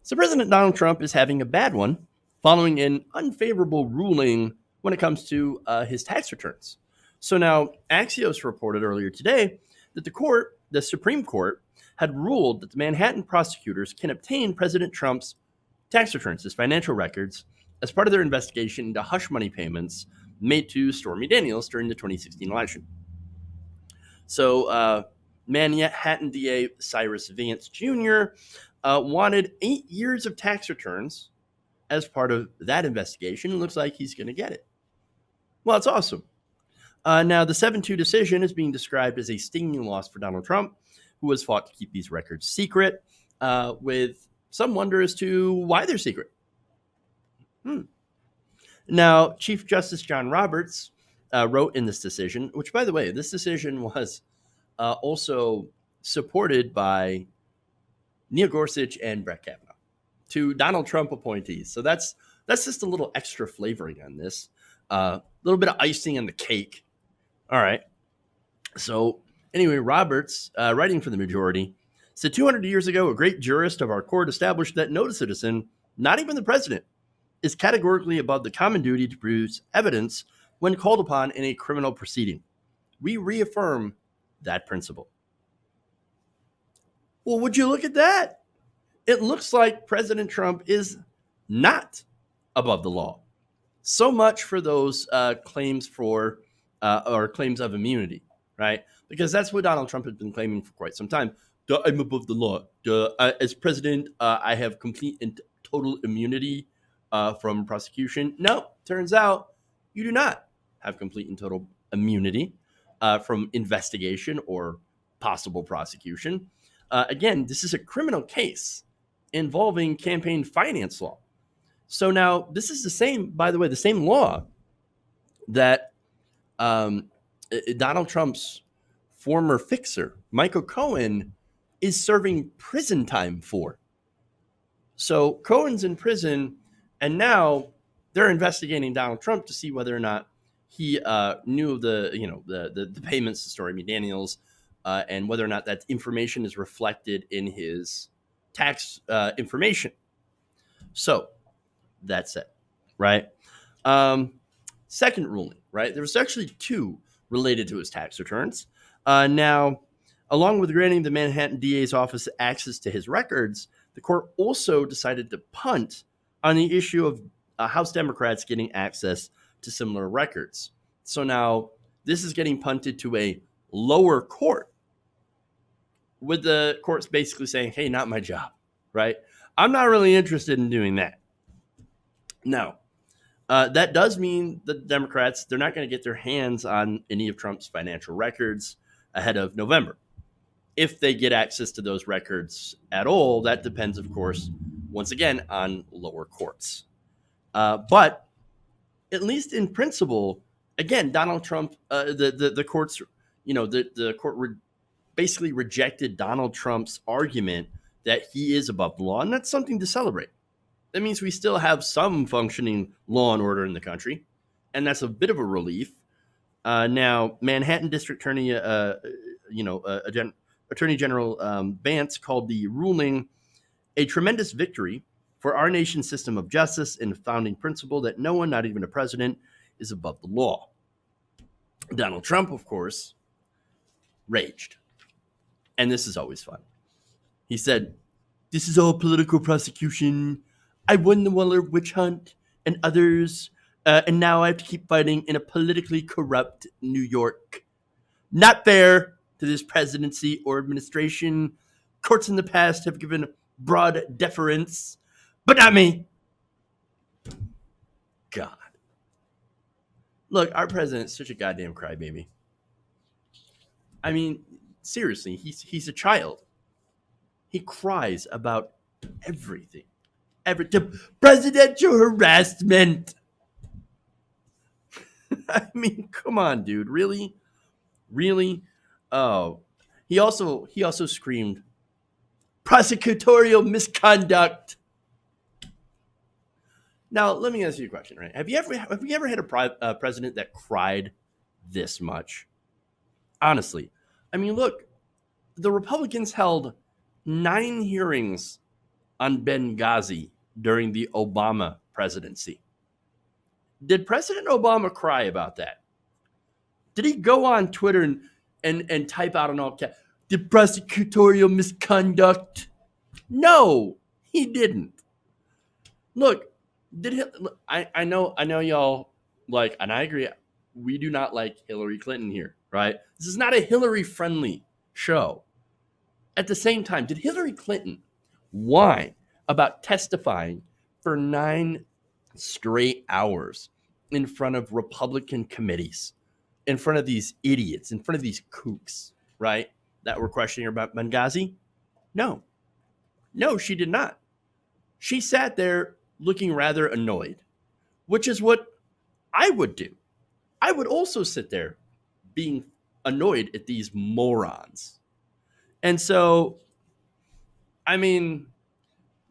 So President Donald Trump is having a bad one following an unfavorable ruling when it comes to his tax returns. So now Axios reported earlier today that the Supreme Court, had ruled that the Manhattan prosecutors can obtain President Trump's tax returns, his financial records, as part of their investigation into hush money payments made to Stormy Daniels during the 2016 election. So Manhattan DA Cyrus Vance Jr. Wanted 8 years of tax returns as part of that investigation. It looks like he's going to get it. Well, it's awesome. Now, the 7-2 decision is being described as a stinging loss for Donald Trump, who has fought to keep these records secret, with some wonder as to why they're secret. Now, Chief Justice John Roberts wrote in this decision, which, by the way, this decision was also supported by Neil Gorsuch and Brett Kavanaugh, two Donald Trump appointees. So that's just a little extra flavoring on this, a little bit of icing on the cake. All right. So anyway, Roberts, writing for the majority, said 200 years ago, a great jurist of our court established that no citizen, not even the president, is categorically above the common duty to produce evidence when called upon in a criminal proceeding. We reaffirm that principle. Well, would you look at that? It looks like President Trump is not above the law. So much for those claims for or claims of immunity, right? Because that's what Donald Trump has been claiming for quite some time. I'm above the law. As president, I have complete and total immunity from prosecution. No, turns out you do not have complete and total immunity from investigation or possible prosecution. Again, this is a criminal case involving campaign finance law. So now this is the same, by the way, the same law that Donald Trump's former fixer, Michael Cohen, is serving prison time for. So Cohen's in prison, and now they're investigating Donald Trump to see whether or not he knew of the payments to Stormy Daniels, and whether or not that information is reflected in his tax information. So that's it, right? Second ruling, right? There was actually two related to his tax returns. Now, along with granting the Manhattan DA's office access to his records, the court also decided to punt on the issue of House Democrats getting access to similar records. So now this is getting punted to a lower court, with the courts basically saying, hey, not my job, right? I'm not really interested in doing that. Now, that does mean the Democrats, they're not going to get their hands on any of Trump's financial records ahead of November. If they get access to those records at all, that depends, of course, once again, on lower courts. But at least in principle, again, Donald Trump, the courts, the court basically rejected Donald Trump's argument that he is above the law, and that's something to celebrate. That means we still have some functioning law and order in the country, and that's a bit of a relief. Now, Manhattan District Attorney, Attorney General Vance called the ruling a tremendous victory for our nation's system of justice and the founding principle that no one, not even a president, is above the law. Donald Trump, of course, raged. And this is always fun. He said, "This is all political prosecution. I won the Mueller witch hunt and others, and now I have to keep fighting in a politically corrupt New York. Not fair to this presidency or administration. Courts in the past have given broad deference, but not me." God. Look, our president's such a goddamn crybaby. I mean, seriously, he's a child. He cries about everything. Presidential harassment. I mean, come on, dude. Really? Oh, he also screamed prosecutorial misconduct. Now, let me ask you a question, right? Have you ever had a president that cried this much? Honestly, I mean, look, the Republicans held 9 hearings on Benghazi during the Obama presidency. Did President Obama cry about that? Did he go on Twitter and type out an all cap, the prosecutorial misconduct? No, he didn't. Look, I know y'all like, and I agree, we do not like Hillary Clinton here, right? This is not a Hillary friendly show. At the same time, did Hillary Clinton whine about testifying for 9 straight hours in front of Republican committees, in front of these idiots, in front of these kooks, right, that were questioning her about Benghazi? No. No, she did not. She sat there looking rather annoyed, which is what I would do. I would also sit there being annoyed at these morons. And so, I mean,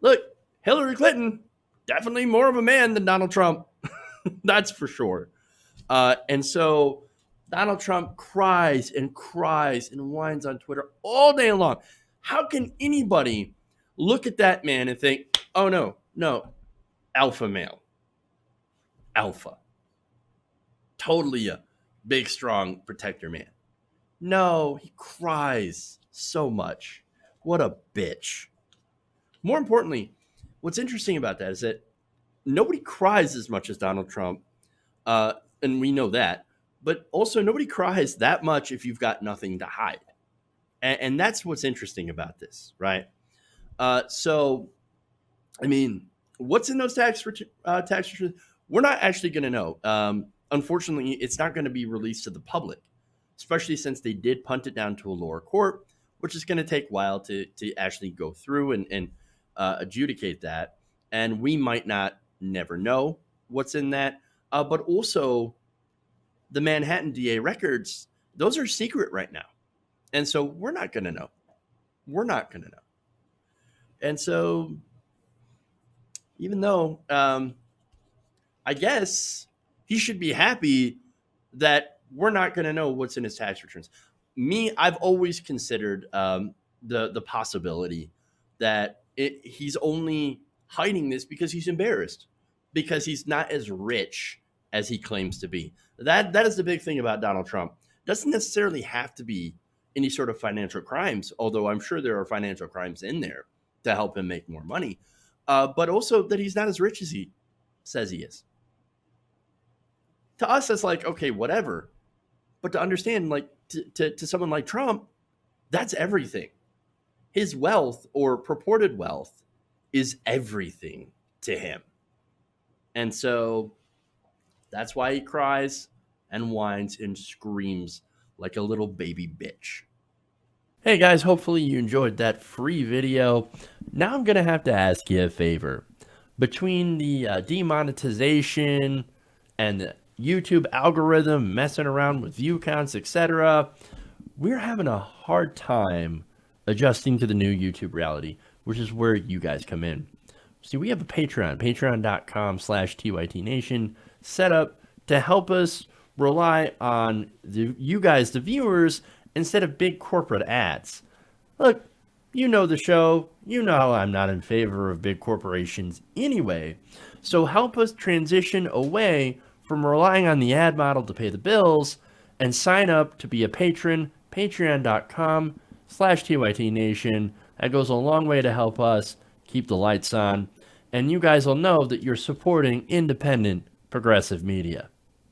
look, Hillary Clinton, definitely more of a man than Donald Trump. That's for sure. And so Donald Trump cries and whines on Twitter all day long. How can anybody look at that man and think, oh, no, alpha male, alpha, totally a big, strong protector man? No, he cries so much. What a bitch. More importantly, what's interesting about that is that nobody cries as much as Donald Trump, and we know that. But also, nobody cries that much if you've got nothing to hide. And that's what's interesting about this, right? So, I mean, what's in those tax returns? We're not actually going to know. Unfortunately, it's not going to be released to the public, especially since they did punt it down to a lower court, which is going to take a while to actually go through and adjudicate that. And we might not never know what's in that. But also, the Manhattan DA records, those are secret right now. And so we're not going to know. We're not going to know. And so, even though I guess he should be happy that we're not going to know what's in his tax returns. I've always considered the possibility that he's only hiding this because he's embarrassed, because he's not as rich as he claims to be. That is the big thing about Donald Trump. Doesn't necessarily have to be any sort of financial crimes, although I'm sure there are financial crimes in there to help him make more money, but also that he's not as rich as he says he is. To us, that's like, okay, whatever. But to understand, like, to someone like Trump, that's everything. His wealth, or purported wealth, is everything to him. And so that's why he cries and whines and screams like a little baby bitch. Hey guys, hopefully you enjoyed that free video. Now I'm going to have to ask you a favor. Between the demonetization and the YouTube algorithm messing around with view counts, etc., we're having a hard time adjusting to the new YouTube reality, which is where you guys come in. See, we have a Patreon, patreon.com/TYTNation, set up to help us rely on you guys, the viewers, instead of big corporate ads. Look, you know the show. You know I'm not in favor of big corporations anyway. So help us transition away from relying on the ad model to pay the bills and sign up to be a patron, patreon.com/TYTNation. That goes a long way to help us keep the lights on. And you guys will know that you're supporting independent, progressive media.